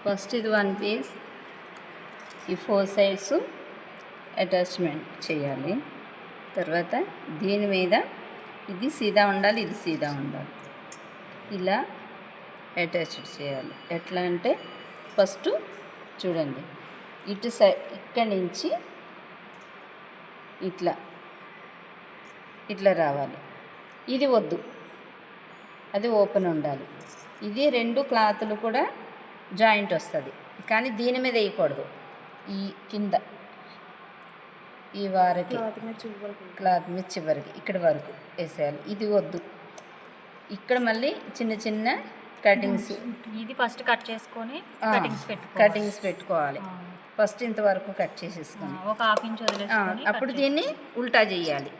First ఇది 1 piece, ఈ 4 sides attachment చేయాలి. తర్వాత దీని మీద ఇది సీదా ఉండాలి, ఇది సీదా ఉండాలి, ఇలా అటాచ్ చేయాలి. ఎట్లా అంటే ఫస్ట్ చూడండి, ఇటు సైడ్ ఇక్కడి నుంచి ఇట్లా ఇట్లా రావాలి. ఇది వద్దు, అది ఓపెన్ ఉండాలి. ఇది 2 క్లాతులు కూడా జాయింట్ వస్తుంది, కానీ దీని మీద వేయకూడదు. ఈ కింద ఈ వారికి క్లాత్ మీద చివరికి ఇక్కడి వరకు వేసేయాలి. ఇది వద్దు, ఇక్కడ మళ్ళీ చిన్న చిన్న కటింగ్స్. ఇది ఫస్ట్ కట్ చేసుకొని కటింగ్స్ పెట్టుకోవాలి. ఫస్ట్ ఇంతవరకు కట్ చేసేసుకొని ఒక హాఫ్ ఇంచ్ వదిలేసుకొని అప్పుడు దీన్ని ఉల్టా చేయాలి.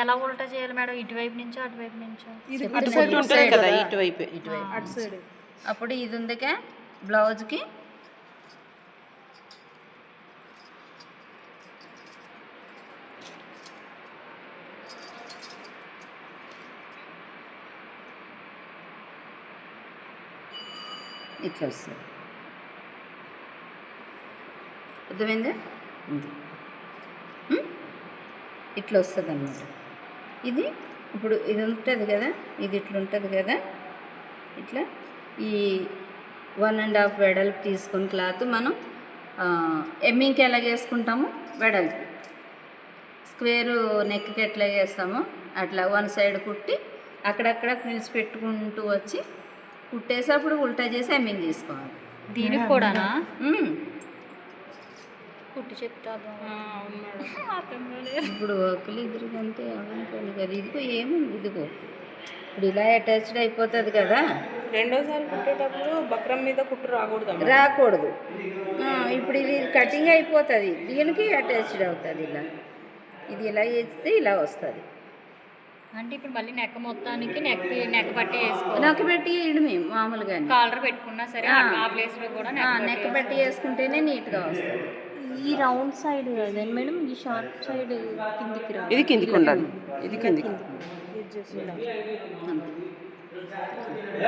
ఎలా ఉల్టా చేయాలి మేడం? ఇటువైపు నుంచో అటువైపు నుంచో? ఇటువైపు. అప్పుడు ఇది ఉందిగా బ్లౌజ్కి ఇట్లా వస్తుంది. అర్థమైందా? ఇట్లా వస్తుంది అన్నమాట. ఇది ఇప్పుడు ఇది ఉంటుంది కదా, ఇది ఇట్లా ఉంటుంది కదా, ఇట్లా ఈ 1.5 వెడల్పు తీసుకొని క్లాత్ మనం ఎమ్మింగ్కి ఎలా వేసుకుంటామో వెడల్పు, స్క్వేరు నెక్కి ఎట్లా వేస్తామో అట్లా 1 సైడ్ కుట్టి అక్కడక్కడ పిలిచి పెట్టుకుంటూ వచ్చి కుట్టేసి అప్పుడు ఉల్టా చేసి ఎమ్మింగ్ తీసుకోవాలి. దీనికి కూడానా? కుట్టి చెప్తా. ఇప్పుడు వర్కులు ఇద్దరికంటే అవనుకోండి కదా. ఇదిగో ఏముంది, ఇదిగో ఇప్పుడు ఇలా అటాచ్డ్ అయిపోతుంది కదా. రెండోసారి కుట్టేటప్పుడు బక్రం మీద కుట్టు రాకూడదు. ఇప్పుడు ఇది కటింగ్ అయిపోతుంది, దీనికి అటాచ్డ్ అవుతుంది. ఇలా ఇది ఇలా వేస్తే ఇలా వస్తుంది. అంటే ఇప్పుడు మళ్ళీ నెక్ మొత్తానికి నెక్ పట్టి వేసుకోవాలి. నెక్ పెట్టి వేయడమే మామూలుగా. కాలర్ పెట్టుకున్నా సరే ఆ ప్లేస్లో కూడా నెక్ పెట్టి వేసుకుంటేనే నీట్గా వస్తుంది. ఈ రౌండ్ సైడ్ అదే మేడం, ఈ షార్ప్ సైడ్ కిందికి రా, ఇది కిందికి ఉండాలి, ఇది కిందికి. అంతే.